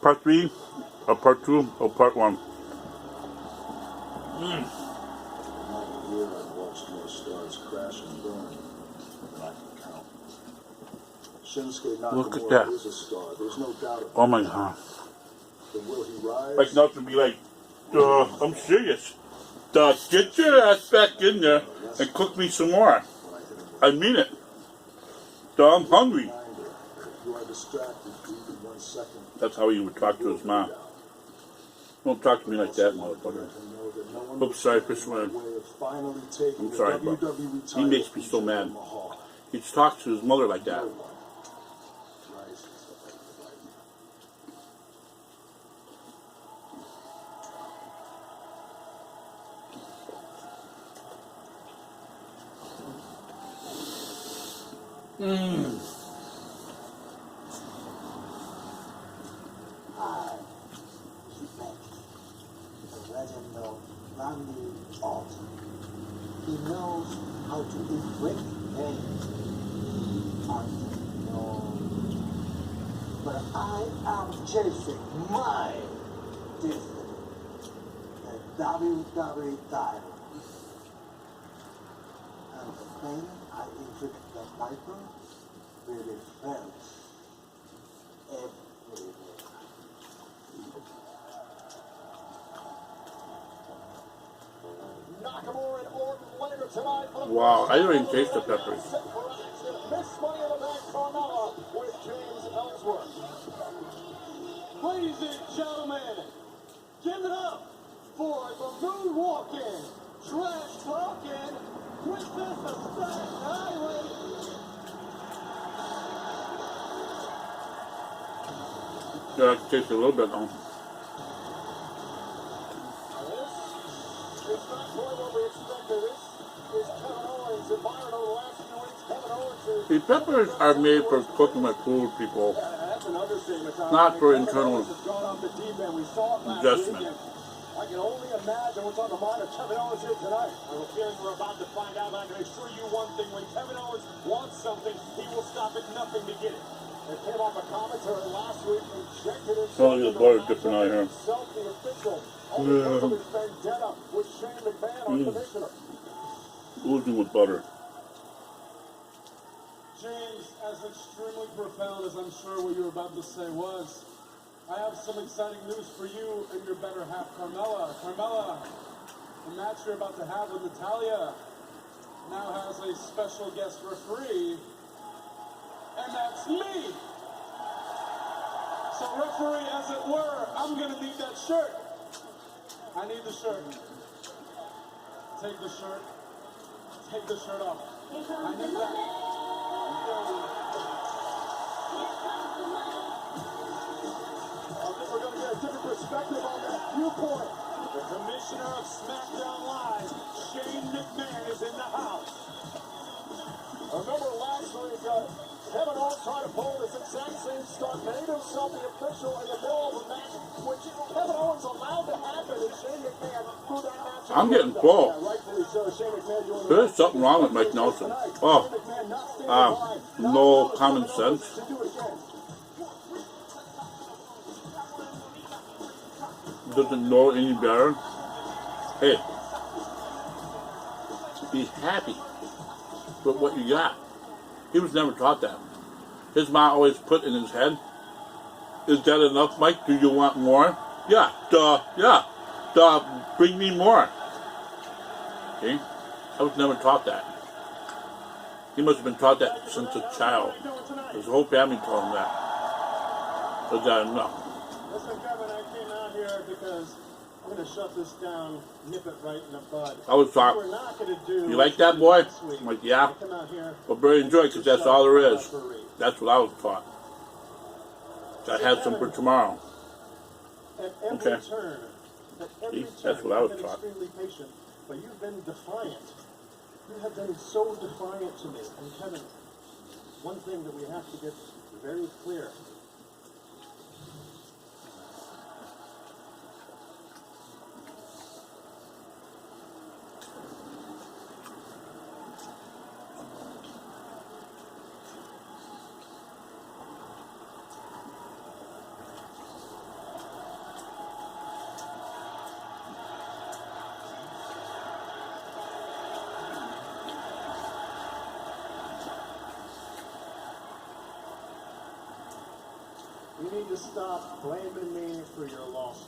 part 3, or part 2, or part 1? Here I've watched more stars crash and burn than I can count. Shinsuke Look at that. Nakamura is a star. There's no doubt about it. Oh my God. But will he rise? Like not to be like, I'm serious. Get your ass back in there and cook me some more. I mean it. I'm hungry. You are distracted even 1 second. That's how he would talk to his mom. Don't talk to me like that, motherfucker. Oops, sorry for swearing. I'm sorry, bro. He makes me so mad. He just talks to his mother like that. He knows how to inflict pain. But I am chasing my destiny. The WWE title. And the pain I inflict that title will be felt everywhere. Wow, I don't even taste the peppers. Ladies and gentlemen, give it up for the moonwalking, trash talking, Princess of Staten Island. Yeah, I can taste it a little bit though. It's not quite what we expected. This is Kevin Owens and Byron over the last few weeks. Kevin Owens is... The peppers are made for cooking my food, people. Not for internal adjustment. I can only imagine what's on the mind of Kevin Owens here tonight. I have a feeling we're about to find out. I can assure you one thing. When Kevin Owens wants something, he will stop at nothing to get it. It came off a commentary last week and injected himself Oh, this butter different out here. himself, the official. Only vendetta with Shane McMahon, our commissioner. Oozing with butter. James, as extremely profound as I'm sure what you were about to say was, I have some exciting news for you and your better half, Carmella. Carmella, the match you're about to have with Natalya now has a special guest referee, and that's me. So referee, as it were, I'm gonna need that shirt. I need the shirt. Take the shirt. Take the shirt off. I need that. We're going to get a different perspective on that viewpoint. The commissioner of SmackDown Live, Shane McMahon, is in the house. Remember last week, Kevin Owens tried to pull this exact same stunt, made himself the official in the middle of a match, which Kevin Owens allowed to happen, and Shane McMahon threw that match. I'm getting full. There's something wrong with Mike Nelson. Oh, no common sense. Doesn't know any better. Hey, be happy with what you got. He was never taught that. His mom always put in his head, is that enough, Mike? Do you want more? Yeah, bring me more. Okay? I was never taught that. He must have been taught that since a child. His whole family taught him that. Is that enough? Listen, Kevin, I came out here because I'm going to shut this down, nip it right in the bud. I was taught, you like that, boy? I'm like, yeah. Well, very enjoy it, because that's all there is. That's what I was taught. I have some for tomorrow. Okay. See, that's what I was taught. But you've been defiant. You have been so defiant to me. And Kevin, one thing that we have to get very clear. need to stop blaming me for your losses.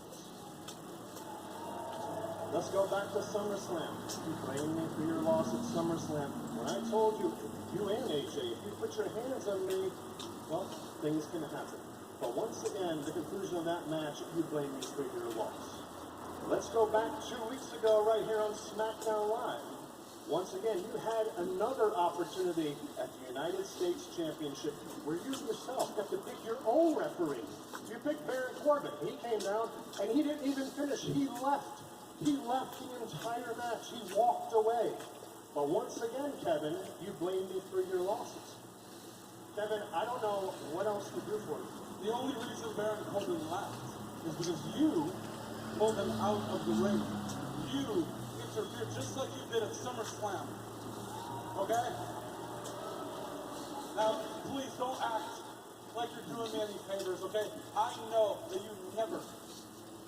Let's go back to SummerSlam. You blamed me for your loss at SummerSlam. When I told you, you and AJ, if you put your hands on me, well, things can happen. But once again, the conclusion of that match, you blame me for your loss. Let's go back 2 weeks ago right here on SmackDown Live. Once again, you had another opportunity at the United States Championship where you yourself got to pick your own referee. You picked Baron Corbin. He came down, and he didn't even finish. He left. He left the entire match. He walked away. But once again, Kevin, you blame me for your losses. Kevin, I don't know what else to do for you. The only reason Baron Corbin left is because you pulled him out of the ring. You interfered just like you did at SummerSlam. Okay? Now, please don't act like you're doing me any favors, okay? I know that you never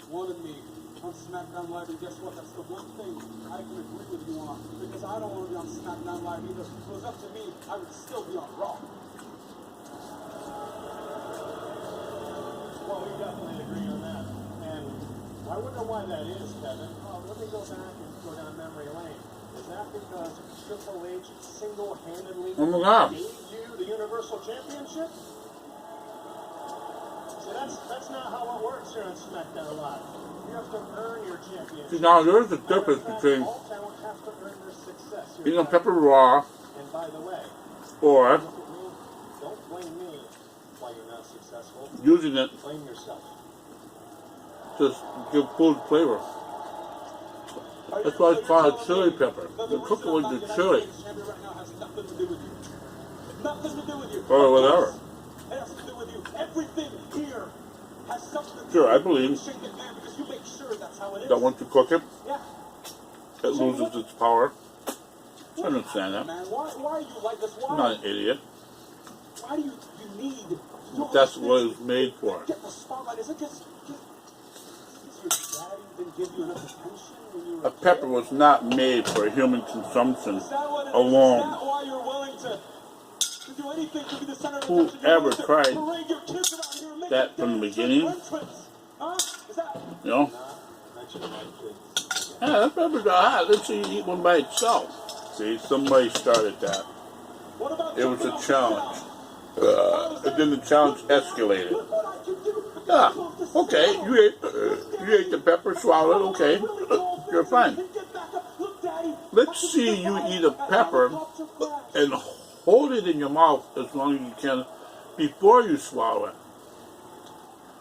wanted me on SmackDown Live, and guess what? That's the one thing I can agree with you on, because I don't want to be on SmackDown Live either. If it was up to me, I would still be on Raw. Well, we definitely agree on that. And I wonder why that is, Kevin. Let me go back and go down memory lane. Is that because Triple H single-handedly gave you the Universal Championship? See, that's not how it works here on SmackDown Live. You have to earn your championship. See, now there's a difference between all talent has to earn their success. being on Pepper Raw And by the way, or look at me. Don't blame me why you're not successful. using it Blame yourself. to give food flavor. That's why it's called chili pepper. You cook it with the chili. Nothing to do with you. Nothing to do with you. Or whatever. It has to do with you. Everything here has something to do Sure, I with believe you. Shake it, man, because you make sure that's how it is. That once you cook it, Yeah. it loses its power. I understand that. Man, why are you like this? Why? I'm not an idiot. Why do you need? That's what it's made for. Get the spotlight. Is it just your daddy didn't give you enough attention when you were A pepper was not made for human consumption Is that what it is? alone. Is that why you're willing to do anything to be the center of Whoever attention? You're willing to tried parade your kids around here and make that them from the dance beginning? like entrance? Huh? Is that? You know? Yeah, that pepper's hot. Let's see you eat one by itself. See, somebody started that. What about It was a jumping challenge. off And then the challenge escalated. Look what I can do. Yeah, okay, you ate the pepper, swallowed it, okay, you're fine. Get back up. Look, Daddy. Let's see you eat a pepper and hold it in your mouth as long as you can before you swallow it.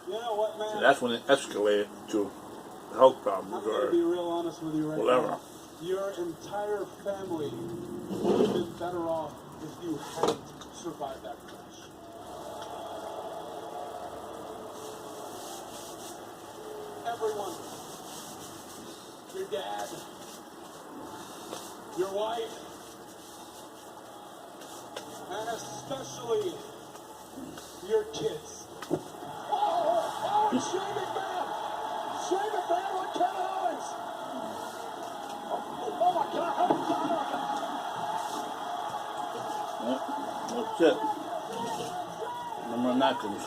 You know what, So man? that's when it escalated to health I'm problems going to or be real honest with you right whatever. now. Your entire family would have been better off if you hadn't survived that crash. Everyone. Your dad. Your wife. And especially your kids. Oh, Shane McMahon! Shane McMahon with Kevin Owens! Oh my God! Well, that's it. No more napkins.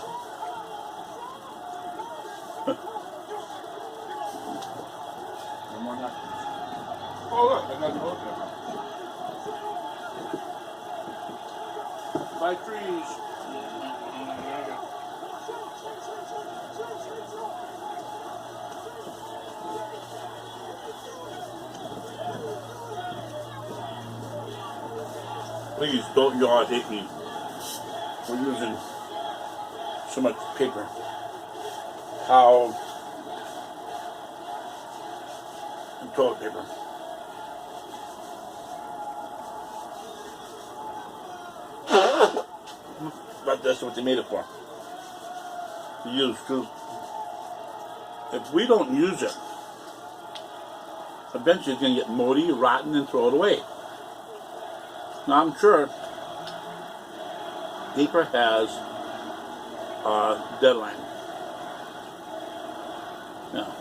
No more napkins. Oh look, I got both of them. By trees. Please don't you all hate me for using so much paper, towel, and toilet paper. But that's what they made it for. To use too. If we don't use it, eventually it's going to get moldy, rotten, and throw it away. Now I'm sure paper has a deadline. Now,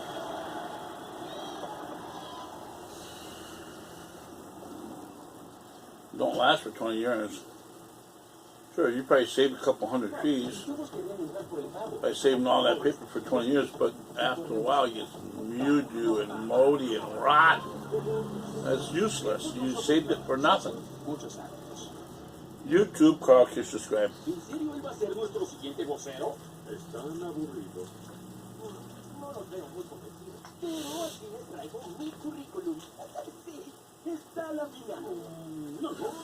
don't last for 20 years. Sure, you probably saved a couple hundred trees by saving all that paper for 20 years, but after a while it gets mildew and moldy and rotten. That's useless. You saved it for nothing. YouTube, Carl Kish, subscribe. ¿En serio él va a ser nuestro siguiente vocero? Están aburridos. No los veo muy convencidos. Pero aquí les traigo mi currículum. Sí, está la mina. Nosotros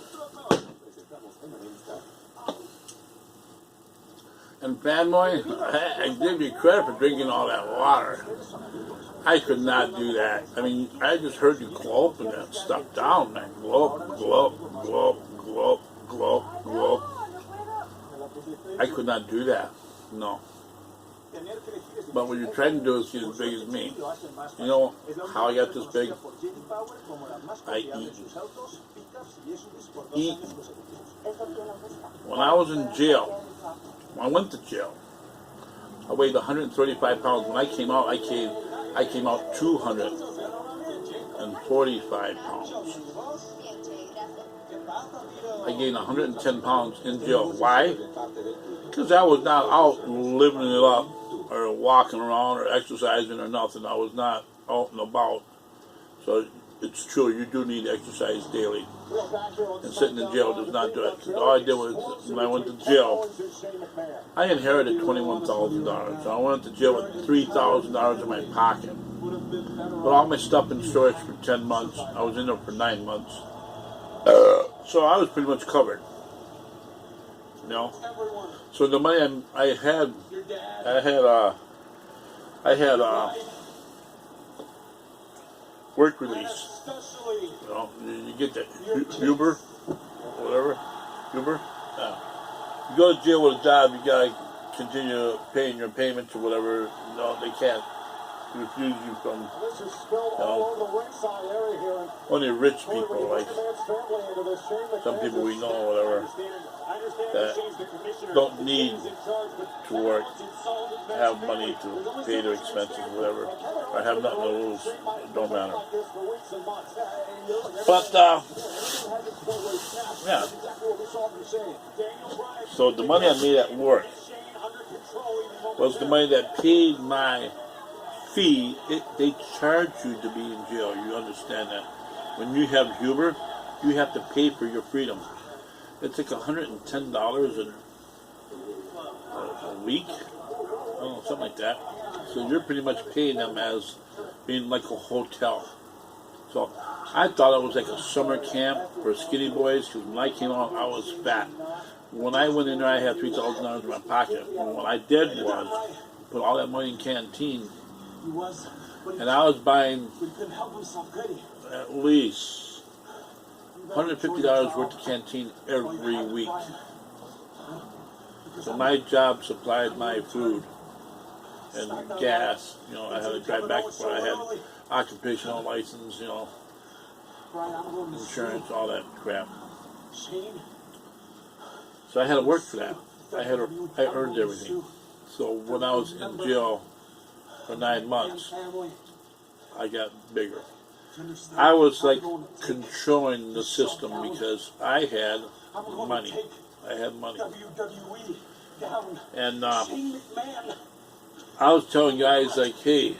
presentamos en la revista. And Fanboy, I give you credit for drinking all that water. I could not do that. I mean, I just heard you gulping that stuff down, man. Gulp, gulp, gulp, gulp, gulp, gulp. I could not do that. No. But what you're trying to do is get as big as me. You know how I got this big? I eat. Eat. When I was in jail, when I went to jail, I weighed 135 pounds. When I came out, I came out 245 pounds. I gained 110 pounds in jail. Why? Because I was not out living it up or walking around or exercising or nothing. I was not out and about. So it's true, you do need to exercise daily. And sitting in jail does not do it. Because all I did was, when I went to jail, I inherited $21,000. So I went to jail with $3,000 in my pocket. But all my stuff in storage for 10 months. I was in there for 9 months. So I was pretty much covered. You know? So the money I had work release. You know, you get that Uber, whatever, Uber. Yeah. You go to jail with a job, you gotta continue paying your payments or whatever. No, they can't refuse you from, you know, only rich people, like some people we know or whatever, that don't need to work, have money to pay their expenses or whatever, or have nothing to lose. It don't matter. But, yeah. So the money I made at work was the money that paid my fee. They charge you to be in jail. You understand that? When you have Uber, you have to pay for your freedom. It's like $110 a week. I don't know, something like that. So you're pretty much paying them as being like a hotel. So I thought it was like a summer camp for skinny boys, because when I came out, I was fat. When I went in there, I had $3,000 in my pocket. And what I did was put all that money in canteen, and I was buying at least $150 worth of canteen every week. So my job supplied my food and gas. You know, I had to drive back before I had occupational license, you know, insurance, all that crap. So I had to work for that. I earned everything. So when I was in jail for 9 months, I got bigger. I was like controlling the system because I had money. I had money. And I was telling guys like, hey,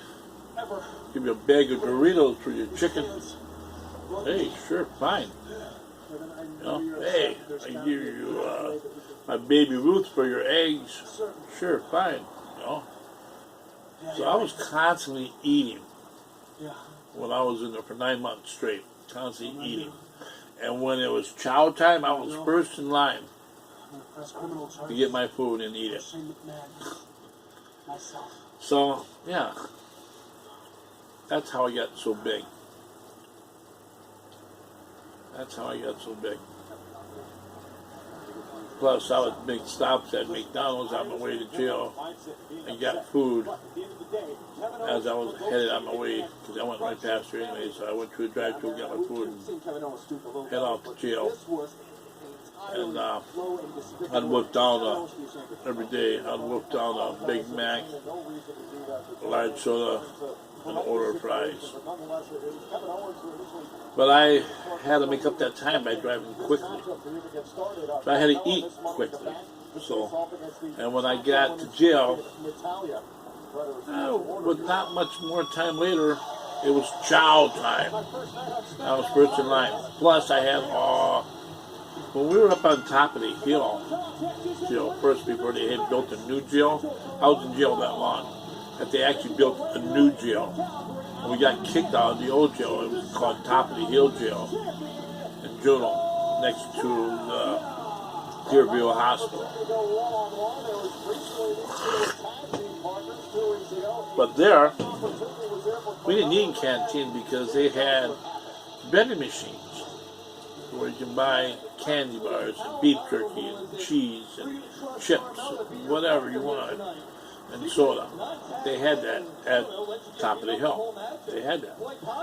give me a bag of Doritos for your chicken. Hey, sure, fine. You know, hey, I give you my baby Ruth for your eggs. Sure, fine. You know. So I was constantly eating when I was in there for 9 months straight. Constantly eating. And when it was chow time, I was first in line to get my food and eat it. So, yeah. That's how I got so big. That's how I got so big. Plus, I would make stops at McDonald's on my way to jail and got food as I was headed on my way, because I went right past her anyway, so I went to a drive-thru, got my food, and head off to jail. And I'd wolf down every day, I'd wolf down a Big Mac, a large soda, an order of fries. But I had to make up that time by driving quickly. So I had to eat quickly. So, and when I got to jail, with not much more time later, it was chow time. I was first in line. Plus, I had, when we were up on top of the hill, first before they had built a new jail, I was in jail that long, that they actually built a new jail. And we got kicked out of the old jail. It was called Top of the Hill Jail in Juneau, next to the Clearview Hospital. But there, we didn't eat in canteen because they had vending machines where you can buy candy bars and beef jerky and cheese and chips, whatever you want, and soda. They had that at Top of the Hill. They had that.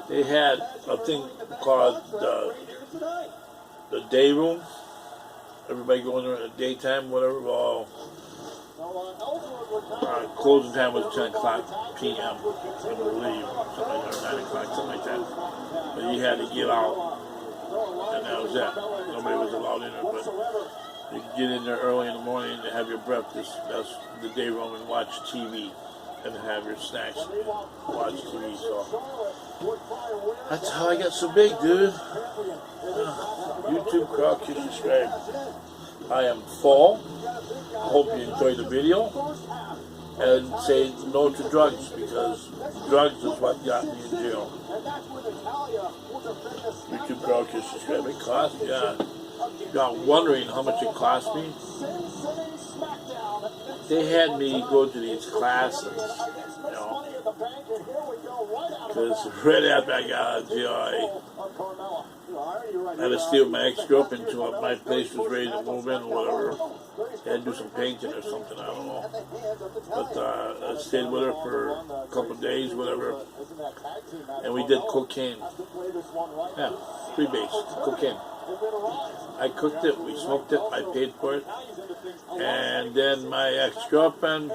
They had a thing called the day room. Everybody going there at the daytime, whatever. Well, closing time was 10 o'clock p.m. I believe, something like that, or 9 o'clock, something like that. But you had to get out, and that was that. Nobody was allowed in there, but you could get in there early in the morning to have your breakfast. That's the day room, and watch TV, and have your snacks, and watch TV. So that's how I got so big, dude. YouTube crowd, keep subscribe. I am full. I hope you enjoyed the video. And say no to drugs, because drugs is what got me in jail. YouTube crowd, keep subscribe. It cost me, yeah. You're wondering how much it cost me? They had me go to these classes, you know, because right after I got out of jail, I had to stay with my ex-girlfriend until my place was ready to move in or whatever. I had to do some painting or something, I don't know. But I stayed with her for a couple of days, whatever, and we did cocaine. Yeah, freebase, cocaine. I cooked it, we smoked it, I paid for it. And then my ex-girlfriend,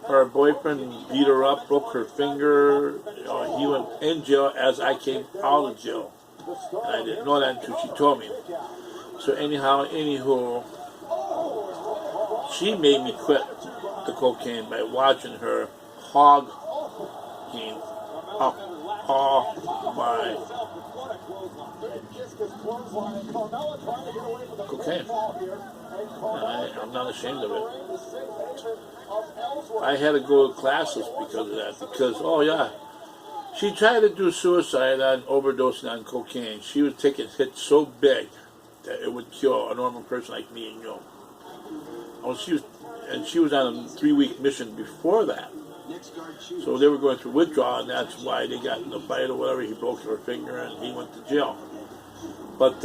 her boyfriend beat her up, broke her finger. You know, he went in jail as I came out of jail. And I didn't know that until she told me. So anywho, she made me quit the cocaine by watching her hog game up all my cocaine. I'm not ashamed of it. I had to go to classes because of that. Because, oh yeah, she tried to do suicide on overdosing on cocaine. She was taking hits so big that it would kill a normal person like me and you. Oh, she was on a 3-week mission before that. So they were going through withdrawal, and that's why they got in a fight or whatever. He broke her finger and he went to jail. But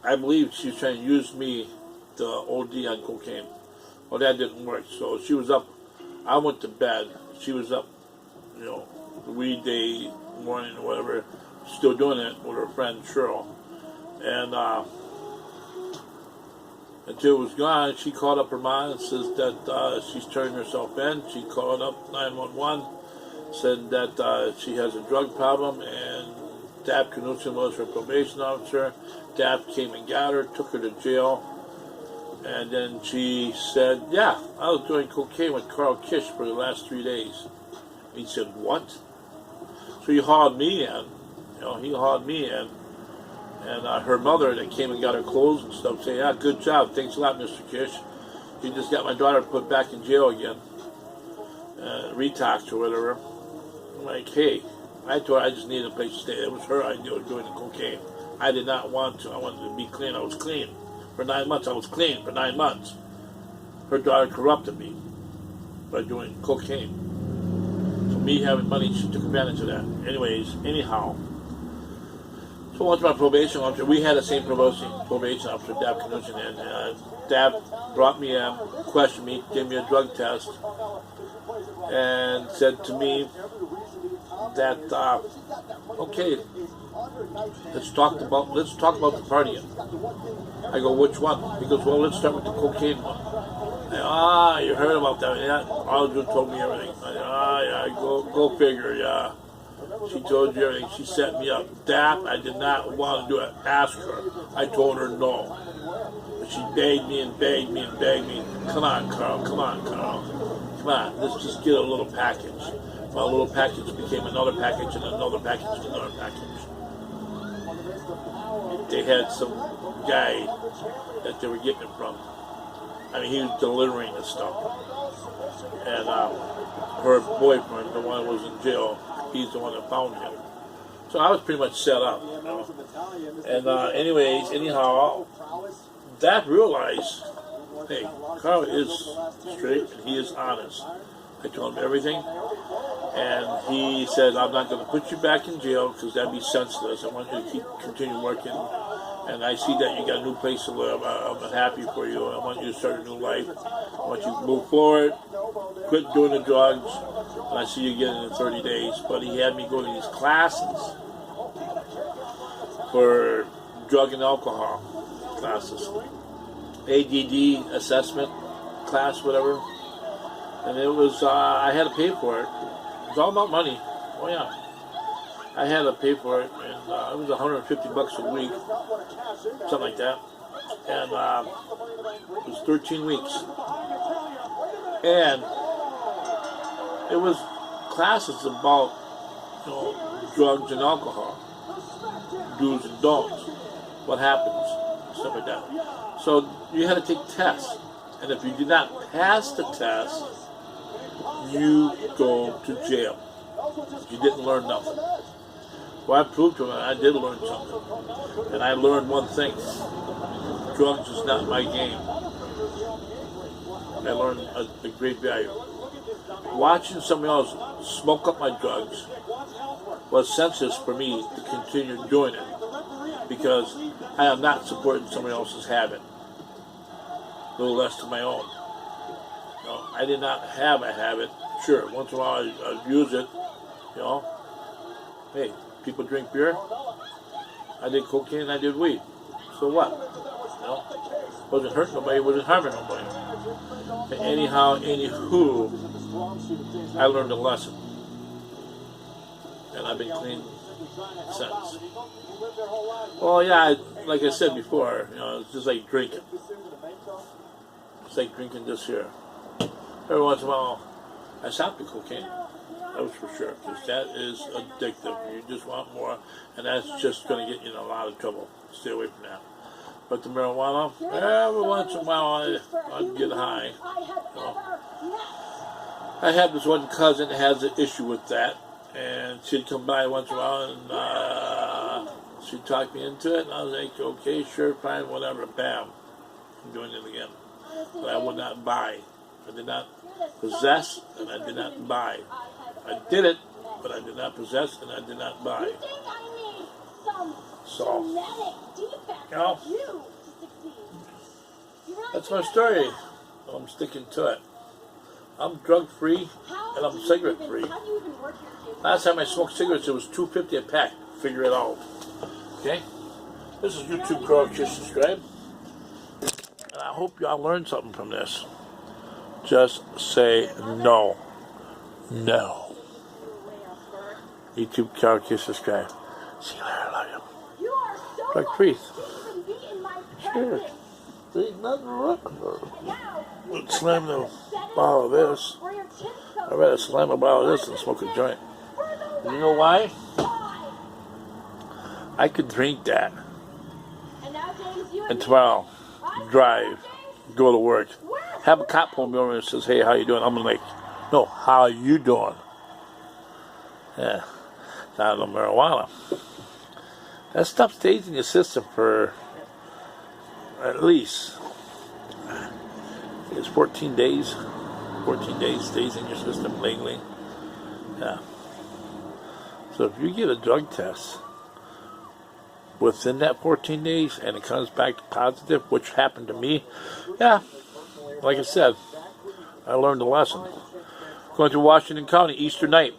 I believe she was trying to use me to OD on cocaine. Well, that didn't work. So she was up. I went to bed. She was up, you know, the weekday morning or whatever, still doing it with her friend Cheryl. And until it was gone, she called up her mom and says that she's turning herself in. She called up 911, said that she has a drug problem, and Dap Knudsen was her probation officer. Dap came and got her, took her to jail, and then she said, yeah, I was doing cocaine with Carl Kish for the last 3 days. He said, what? So he hauled me in, and her mother that came and got her clothes and stuff saying, yeah, good job, thanks a lot, Mr. Kish. You just got my daughter put back in jail again, retoxed or whatever. I'm like, hey, I told her I just needed a place to stay. It was her idea of doing the cocaine. I did not want to. I wanted to be clean. I was clean. For 9 months, I was clean for 9 months. Her daughter corrupted me by doing cocaine. So me having money, she took advantage of that. Anyhow. So once my probation officer, we had the same probation officer, Dap Knudsen, and Dap brought me in, questioned me, gave me a drug test, and said to me that, okay, let's talk about the partying. I go, which one? He goes, well, let's start with the cocaine one. You heard about that? Yeah, Audra told me everything. Yeah, go figure. Yeah, she told you everything. She set me up. That I did not want to do it. Ask her. I told her no. But she begged me and begged me and begged me. Come on, Carl. Come on, Carl. Come on. Let's just get a little package. My little package became another package and another package and another package. They had some guy that they were getting it from. I mean, he was delivering the stuff. And her boyfriend, the one who was in jail, he's the one that found him. So I was pretty much set up. You know? And anyhow, that realized, hey, Carl is straight and he is honest. I told him everything. And he said, I'm not going to put you back in jail because that'd be senseless. I want you to continue working. And I see that you got a new place to live. I'm happy for you. I want you to start a new life. I want you to move forward, quit doing the drugs. And I see you again in 30 days. But he had me go to these classes for drug and alcohol classes. ADD assessment class, whatever. And it was, I had to pay for it. It was all about money. Oh yeah. I had to pay for it, and it was $150 a week, something like that. And it was 13 weeks. And it was classes about, drugs and alcohol, do's and don'ts, what happens, stuff like that. So you had to take tests, and if you did not pass the test, you go to jail. You didn't learn nothing. Well, I proved to him I did learn something. And I learned one thing. Drugs is not my game. I learned a great value. Watching somebody else smoke up my drugs was senseless for me to continue doing it. Because I am not supporting somebody else's habit. A little less to my own. I did not have a habit. Sure, once in a while I'd use it. Hey, people drink beer. I did cocaine, I did weed. So what? Wasn't hurting nobody, wasn't harming nobody. And anywho, I learned a lesson. And I've been clean since. Well, yeah, like I said before, it's just like drinking. It's like drinking this here. Every once in a while, I stopped the cocaine. That was for sure, because that is addictive. You just want more, and that's just going to get you in a lot of trouble. Stay away from that. But the marijuana, every once in a while, I'd get high. I have this one cousin that has an issue with that, and she'd come by once in a while, and she'd talk me into it, and I was like, okay, sure, fine, whatever, bam. I'm doing it again. But I would not buy. I did not possess, and I did not buy. I did it, but I did not possess, and I did not buy. So, that's my story. I'm sticking to it. I'm drug-free, and I'm cigarette-free. Last time I smoked cigarettes, it was $2.50 a pack. Figure it out. Okay? This is YouTube Girl. Just subscribe. And I hope y'all learned something from this. Just say no. No. YouTube Carol Kiss subscribe. See you later, love you. Drug free. Sure. There ain't nothing wrong with it. Let's slam the bottle of this. I'd rather slam a bottle of this than smoke a joint. And you know why? I could drink that. And tomorrow, drive, go to work. Have a cop pull me over and says, hey, how you doing? I'm like, no, how are you doing? Yeah, not the marijuana. That stuff stays in your system for at least, it's 14 days. 14 days stays in your system legally. Yeah. So if you get a drug test within that 14 days and it comes back positive, which happened to me, yeah, like I said, I learned a lesson. Going to Washington County, Easter night,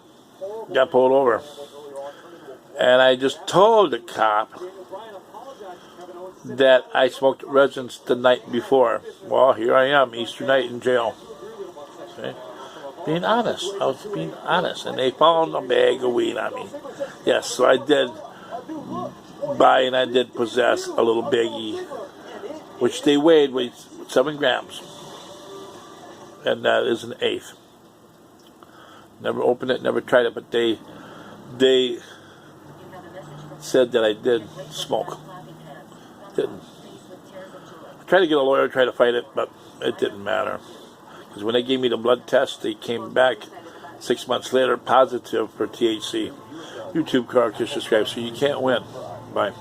got pulled over. And I just told the cop that I smoked residence the night before. Well, here I am, Easter night in jail. Okay? Being honest. I was being honest. And they found a bag of weed on me. Yes, so I did buy and I did possess a little baggie, which they weighed 7 grams. And that is an eighth. Never opened it, never tried it, but they said that I did smoke. Didn't. I tried to get a lawyer, tried to fight it, but it didn't matter. Because when they gave me the blood test, they came back 6 months later positive for THC. YouTube card, subscribe, so you can't win. Bye.